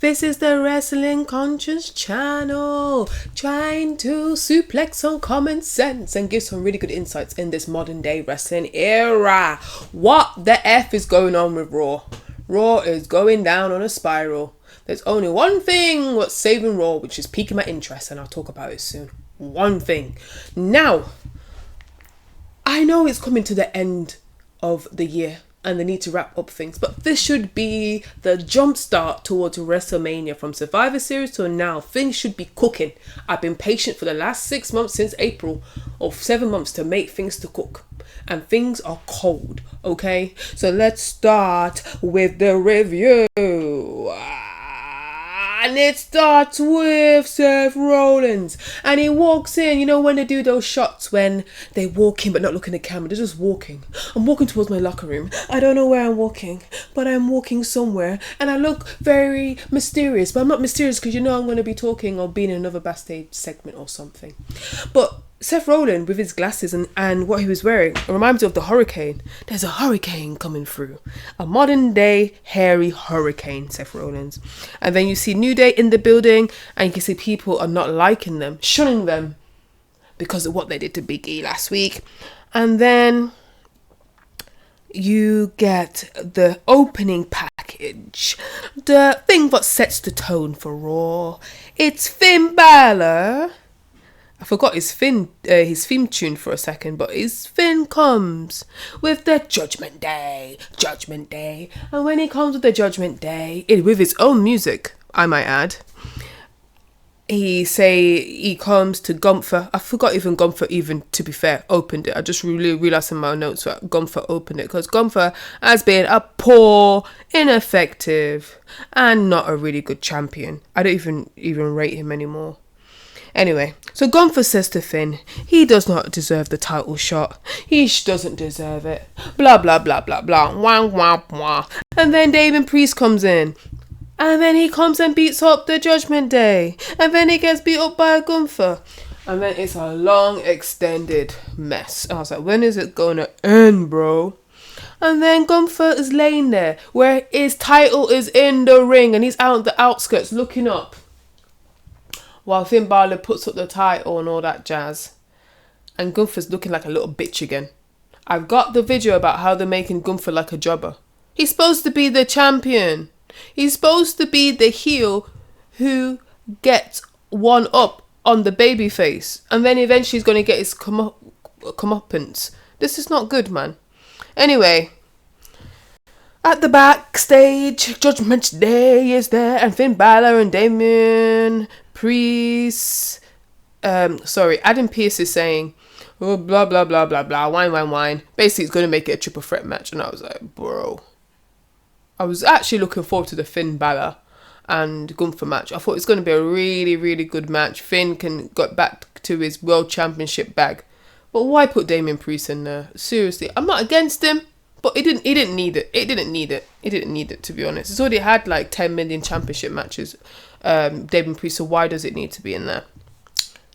This is the Wrestling Conscious channel, trying to suplex some common sense and give some really good insights in this modern day wrestling era. What the F is going on with Raw? Raw is going down on a spiral. There's only one thing what's saving Raw, which is piquing my interest, and I'll talk about it soon. One thing. Now, I know it's coming to the end of the year and they need to wrap up things, but this should be the jump start towards WrestleMania. From Survivor Series to now, things should be cooking. I've been patient for the last 6 months, since April, or 7 months, to make things to cook, and things are cold. Okay, so let's start with the review. And it starts with Seth Rollins. And he walks in. You know when they do those shots when they walk in but not looking at the camera. They're just walking. I'm walking towards my locker room. I don't know where I'm walking, but I'm walking somewhere. And I look very mysterious. But I'm not mysterious because you know I'm going to be talking or being in another backstage segment or something. But Seth Rollins with his glasses and what he was wearing, it reminds me of the hurricane. There's a hurricane coming through. A modern day hairy hurricane, Seth Rollins. And then you see New Day in the building and you can see people are not liking them, shunning them because of what they did to Big E last week. And then you get the opening package. The thing that sets the tone for Raw. It's Finn Balor. I forgot his theme tune for a second, but his Finn comes with the Judgment Day. And when he comes with the Judgment Day, with his own music, I might add, he comes to Gunther. I forgot even Gunther, even to be fair, opened it. I just really realised in my notes that Gunther opened it, because Gunther has been a poor, ineffective, and not a really good champion. I don't even rate him anymore. Anyway, so Gunther says to Finn, he does not deserve the title shot. He doesn't deserve it. Blah, blah, blah, blah, blah. Wah, wah, wah. And then Damien Priest comes in. And then he comes and beats up the Judgment Day. And then he gets beat up by Gunther. And then it's a long, extended mess. I was like, when is it going to end, bro? And then Gunther is laying there, where his title is in the ring. And he's out on the outskirts looking up, while Finn Balor puts up the title and all that jazz. And Gunther's looking like a little bitch again. I've got the video about how they're making Gunther like a jobber. He's supposed to be the champion. He's supposed to be the heel who gets one up on the baby face. And then eventually he's going to get his comeuppance. This is not good, man. Anyway, at the backstage, Judgment Day is there. And Finn Balor and Damien Priest, Adam Pearce is saying, oh, blah, blah, blah, blah, blah, wine. Basically, it's going to make it a triple threat match. And I was like, bro. I was actually looking forward to the Finn Balor and Gunther match. I thought it was going to be a really, really good match. Finn can get back to his world championship bag. But why put Damien Priest in there? Seriously, I'm not against him, but he didn't need it. He didn't need it, to be honest. It's already had like 10 million championship matches. Damien Priest, so why does it need to be in there?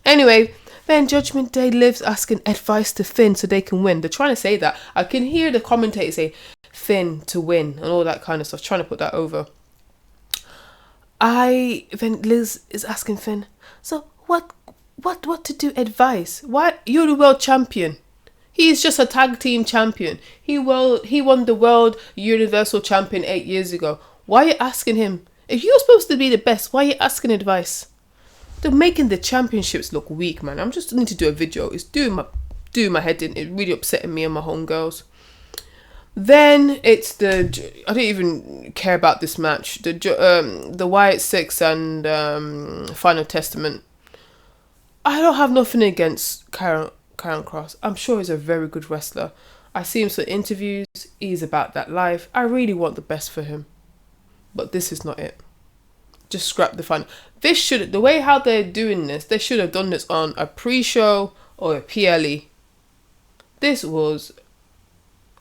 Anyway, then Judgment Day lives asking advice to Finn so they can win. They're trying to say that. I can hear the commentators say Finn to win and all that kind of stuff, trying to put that over. Then Liz is asking Finn, so what to do, advice? Why, you're the world champion. He's just a tag team champion. He won the world universal champion 8 years ago. Why are you asking him? If you're supposed to be the best, why are you asking advice? They're making the championships look weak, man. I'm just need to do a video. It's doing my head in. It's really upsetting me and my homegirls. Then it's I don't even care about this match. The Wyatt Six and Final Testament. I don't have nothing against Karen Cross. I'm sure he's a very good wrestler. I see him in interviews. He's about that life. I really want the best for him. But this is not it. Just scrap the fun. The way how they're doing this, they should have done this on a pre-show or a PLE. This was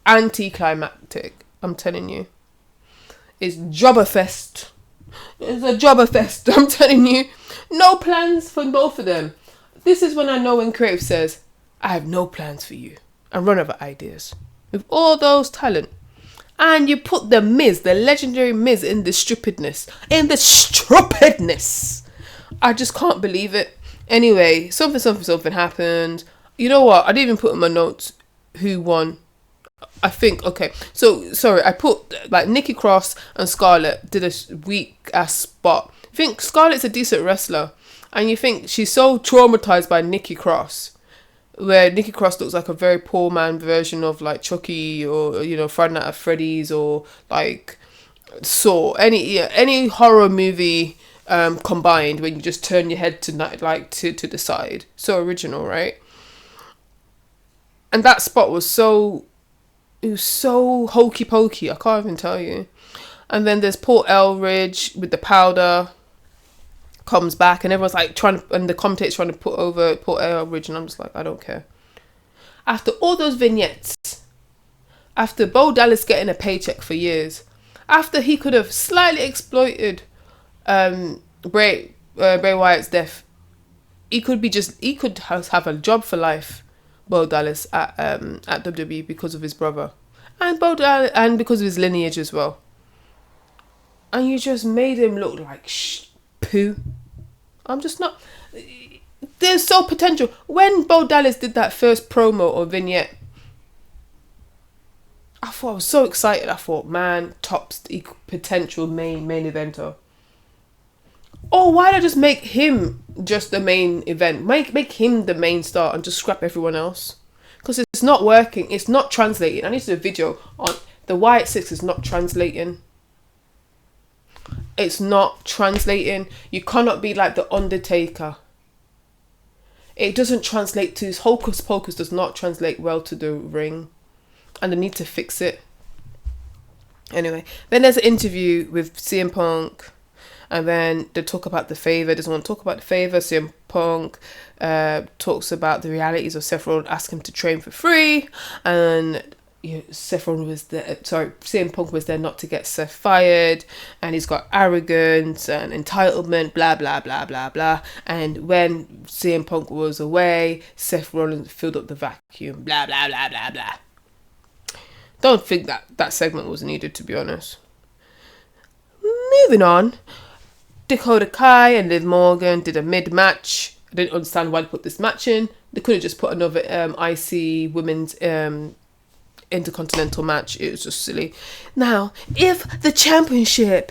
anticlimactic. I'm telling you. It's Jobberfest. It's a Jobberfest. I'm telling you. No plans for both of them. This is when I know when Creative says, I have no plans for you. And run out of ideas. With all those talent, And you put the Miz, the legendary Miz, in the stupidness. In the stupidness. I just can't believe it. Anyway, something happened. You know what? I didn't even put in my notes who won. I think, okay. So, sorry, I put, like, Nikki Cross and Scarlett did a weak-ass spot. I think Scarlett's a decent wrestler. And you think she's so traumatized by Nikki Cross, where Nikki Cross looks like a very poor man version of like Chucky or, you know, Friday Night at Freddy's or like Saw, any horror movie combined, when you just turn your head to the side. So original, right? And that spot was so hokey pokey, I can't even tell you. And then there's Paul Elridge with the powder comes back, and everyone's like and the commentator's trying to put over Paul Elridge, and I'm just like, I don't care. After all those vignettes, after Bo Dallas getting a paycheck for years, after he could have slightly exploited Bray Wyatt's death, he could have a job for life, Bo Dallas at WWE, because of his brother, and and because of his lineage as well. And you just made him look like poo. I'm just not. There's so potential. When Bo Dallas did that first promo or vignette, I was so excited. I thought, man, tops potential main eventer. Or why not just make him just the main event? Make him the main star and just scrap everyone else. Because it's not working. It's not translating. I need to do a video on the Wyatt Six is not translating. It's not translating. You cannot be like the Undertaker. It doesn't translate to his hocus pocus. Does not translate well to the ring, and they need to fix it. Anyway, then there's an interview with CM Punk, and then they talk about the favor. Doesn't want to talk about the favor. CM Punk talks about the realities of Seth Rollins, ask him to train for free, and Seth Rollins was there. CM Punk was there not to get Seth fired, and he's got arrogance and entitlement, blah blah blah blah blah. And when CM Punk was away, Seth Rollins filled up the vacuum, blah blah blah blah blah. Don't think that segment was needed, to be honest. Moving on, Dakota Kai and Liv Morgan did a mid-match. I didn't understand why they put this match in. They could have just put another IC women's intercontinental match. It was just silly. Now, if the championship,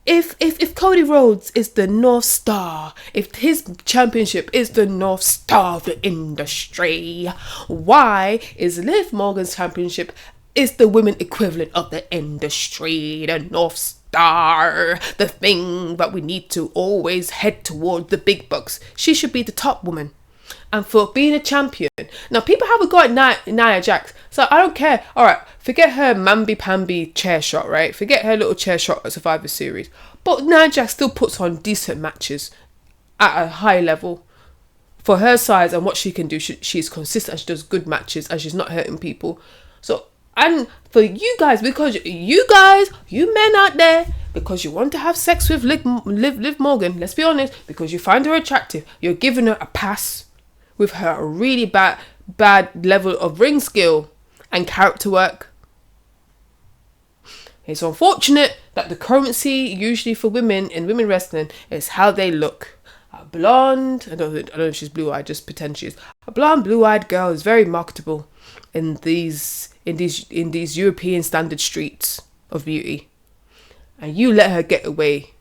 if Cody Rhodes is the North Star, if his championship is the North Star of the industry, why is Liv Morgan's championship is the women equivalent of the industry, the North Star, the thing that we need to always head toward, the big bucks? She should be the top woman. And for being a champion. Now, people have a go at Nia Jax. So I don't care. All right, forget her mamby-pamby chair shot, right? Forget her little chair shot at Survivor Series. But Nia Jax still puts on decent matches at a high level. For her size and what she can do, she's consistent. She does good matches and she's not hurting people. So, and for you guys, because you men out there, because you want to have sex with Liv Morgan, let's be honest, because you find her attractive, you're giving her a pass with her really bad level of ring skill and character work. It's unfortunate that the currency usually for women in women wrestling is how they look. A blonde, I don't know if she's blue-eyed, just pretend she is. A blonde, blue-eyed girl is very marketable in these European standard streets of beauty. And you let her get away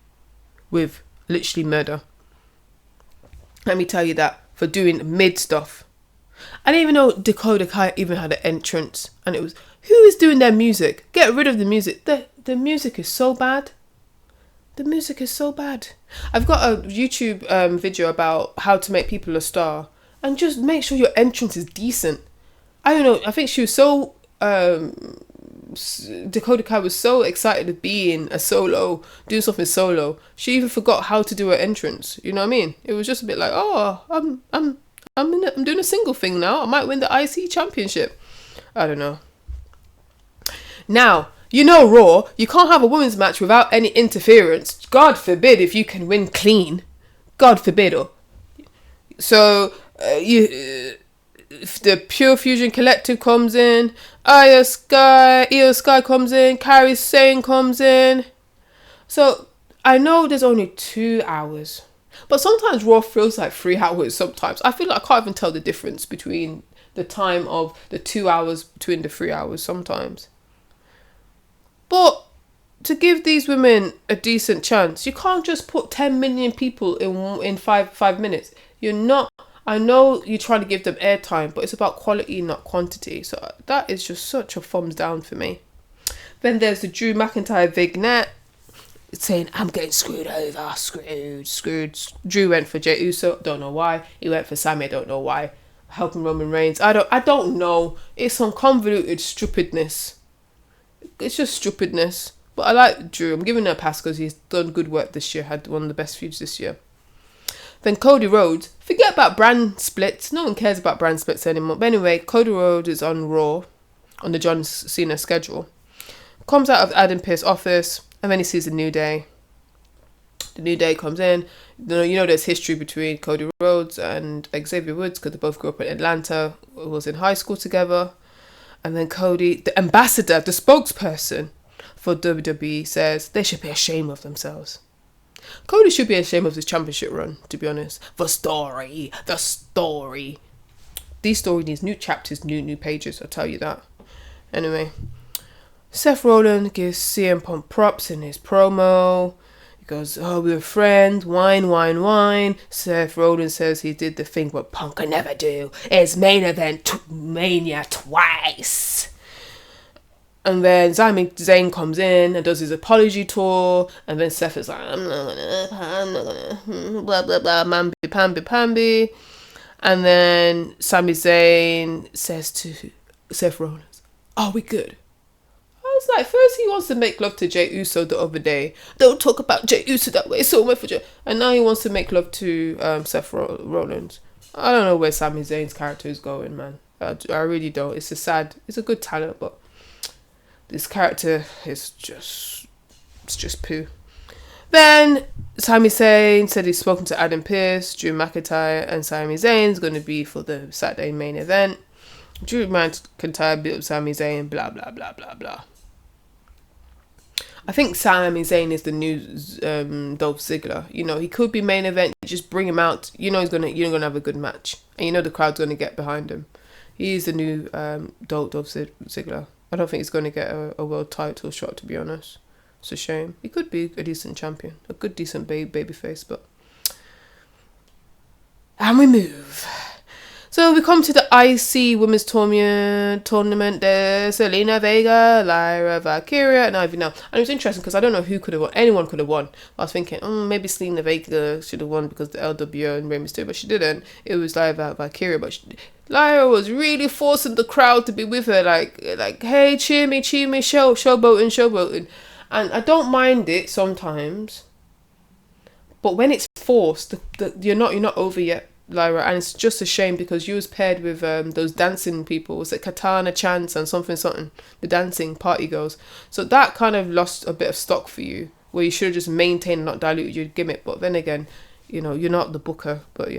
with literally murder. Let me tell you that. For doing mid stuff. I didn't even know Dakota Kai even had an entrance. And it was, who is doing their music? Get rid of the music. The music is so bad. The music is so bad. I've got a YouTube video about how to make people a star. And just make sure your entrance is decent. I don't know. I think she was so... Dakota Kai was so excited to be in a solo, doing something solo. She even forgot how to do her entrance. You know what I mean? It was just a bit like, oh, I'm doing a single thing now. I might win the IC championship. I don't know. Now, you know Raw, you can't have a women's match without any interference. God forbid if you can win clean. God forbid. So the Pure Fusion Collective comes in. Io Sky comes in. Kairi Sane comes in. So I know there's only 2 hours, but sometimes Raw feels like 3 hours. Sometimes I feel like I can't even tell the difference between the time of the 2 hours between the 3 hours sometimes. But to give these women a decent chance, you can't just put 10 million people in five minutes. You're not. I know you're trying to give them airtime, but it's about quality, not quantity. So that is just such a thumbs down for me. Then there's the Drew McIntyre vignette saying, I'm getting screwed over, screwed. Drew went for Jey Uso, don't know why. He went for Sami, I don't know why. Helping Roman Reigns, I don't know. It's some convoluted stupidness. It's just stupidness. But I like Drew. I'm giving him a pass because he's done good work this year, had one of the best feuds this year. Then Cody Rhodes, forget about brand splits. No one cares about brand splits anymore. But anyway, Cody Rhodes is on Raw, on the John Cena schedule. Comes out of Adam Pearce's office, and then he sees the New Day. The New Day comes in. You know there's history between Cody Rhodes and Xavier Woods because they both grew up in Atlanta, was in high school together. And then Cody, the ambassador, the spokesperson for WWE, says they should be ashamed of themselves. Cody should be ashamed of his championship run, to be honest. The story. These stories need new chapters, new pages, I'll tell you that. Anyway, Seth Rollins gives CM Punk props in his promo. He goes, oh, we were friends, wine. Seth Rollins says he did the thing what Punk can never do. It's main event mania twice. And then Sami Zayn comes in and does his apology tour. And then Seth is like, I'm not gonna, blah, blah, blah, mamby-pamby. And then Sami Zayn says to Seth Rollins, are we good? I was like, first he wants to make love to Jey Uso the other day. Don't talk about Jey Uso that way, so much for Jey. And now he wants to make love to Seth Rollins. I don't know where Sami Zayn's character is going, man. I really don't. It's a good talent, but this character is just poo. Then Sami Zayn said he's spoken to Adam Pearce, Drew McIntyre, and Sami Zayn's going to be for the Saturday main event. Drew McIntyre built Sami Zayn, blah, blah, blah, blah, blah. I think Sami Zayn is the new Dolph Ziggler. You know, he could be main event, just bring him out. You know you're gonna have a good match. And you know the crowd's gonna get behind him. He's the new Dolph Ziggler. I don't think he's going to get a world title shot, to be honest. It's a shame. He could be a decent champion. A good, decent babyface, but... And we move. So we come to the IC Women's Tournament. There's Selena Vega, Lyra Valkyria, and Ivy now. And it was interesting because I don't know who could have won. Anyone could have won. I was thinking, maybe Selena Vega should have won because the LWO and Rey Mysterio, but she didn't. It was Lyra Valkyria, but Lyra was really forcing the crowd to be with her, like, hey, cheer me, showboating. And I don't mind it sometimes, but when it's forced, you're not over yet, Lyra, and it's just a shame because you was paired with those dancing people. Was it Katana Chance and something, the dancing party girls? So that kind of lost a bit of stock for you, where you should have just maintained and not diluted your gimmick. But then again, you're not the booker, but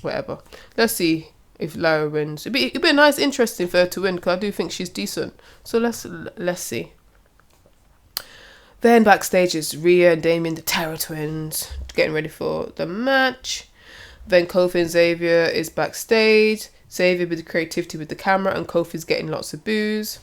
whatever. Let's see if Lyra wins. It'd be a nice, interesting for her to win because I do think she's decent. So let's see. Then backstage is Rhea and Damien, the Terror Twins, getting ready for the match. Then Kofi and Xavier is backstage. Xavier with the creativity with the camera, and Kofi's getting lots of boos.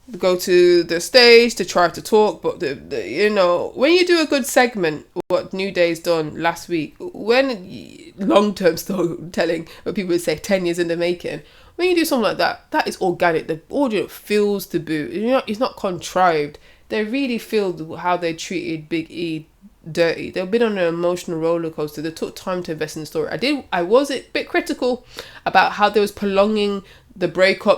They go to the stage to try to talk, but when you do a good segment, what New Day's done last week, when long-term storytelling, where people would say 10 years in the making, when you do something like that, that is organic. The audience feels the boo. It's not contrived. They really feel how they treated Big E dirty. They've been on an emotional roller coaster. They took time to invest in the story. I was a bit critical about how they was prolonging the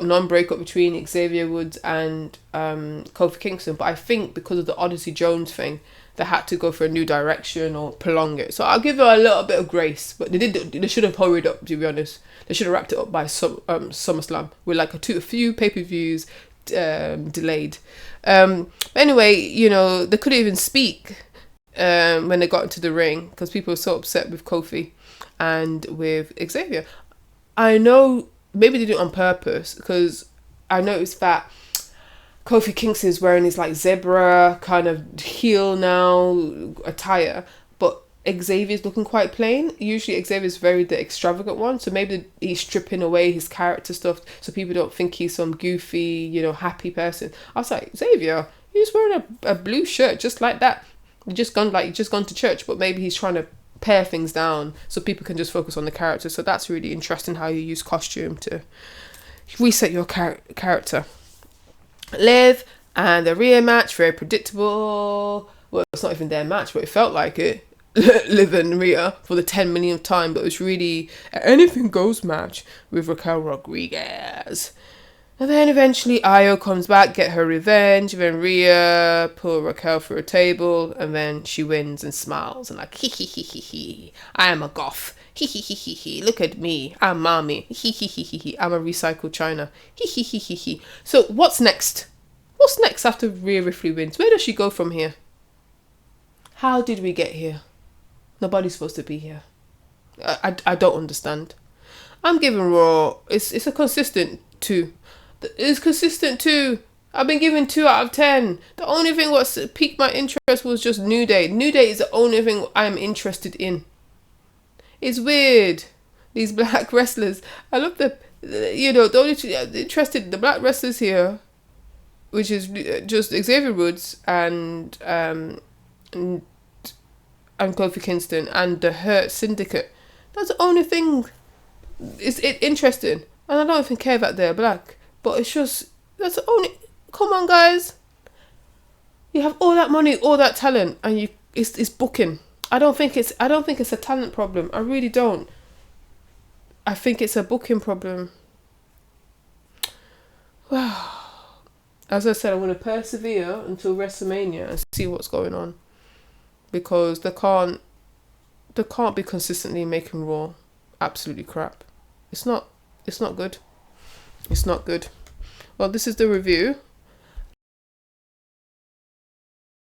non-breakup between Xavier Woods and Kofi Kingston, but I think because of the Odyssey Jones thing, they had to go for a new direction or prolong it. So I'll give it a little bit of grace, but they should have hurried up, to be honest. They should have wrapped it up by SummerSlam with like a few pay-per-views delayed. Anyway, they couldn't even speak when they got into the ring because people were so upset with Kofi and with Xavier. I know maybe they did it on purpose, because I noticed that Kofi Kingston is wearing his like zebra kind of heel now attire, but Xavier's looking quite plain. Usually Xavier's very the extravagant one, so maybe he's stripping away his character stuff so people don't think he's some goofy, happy person. I was like, Xavier, he's wearing a blue shirt just like that. You just gone to church, but maybe he's trying to pare things down so people can just focus on the character. So that's really interesting how you use costume to reset your character. Liv and the Rhea match, very predictable. Well, it's not even their match, but it felt like it. Liv and Rhea for the 10 millionth time, but it was really an anything goes match with Raquel Rodriguez. And then eventually Io comes back, get her revenge, then Rhea pull Raquel through a table, and then she wins and smiles and like, hee hee hee hee hee, I am a goth. Hee hee hee hee hee, look at me, I'm mommy. Hee hee hee hee hee, I'm a recycled China. Hee hee hee hee hee. So what's next? What's next after Rhea Ripley wins? Where does she go from here? How did we get here? Nobody's supposed to be here. I don't understand. I'm giving Raw, it's a consistent 2. It's consistent 2. I've been given 2 out of 10. The only thing what piqued my interest was just New Day. New Day is the only thing I'm interested in. It's weird. These black wrestlers. I love the only two interested, the black wrestlers here, which is just Xavier Woods and Kofi Kingston and the Hurt Syndicate. That's the only thing. It's interesting, and I don't even care that they're black. But it's just, that's the only. Come on, guys. You have all that money, all that talent, and it's booking. I don't think it's a talent problem. I really don't. I think it's a booking problem. Wow. As I said, I'm going to persevere until WrestleMania and see what's going on, because they can't be consistently making Raw absolutely crap. It's not good. It's not good. Well, this is the review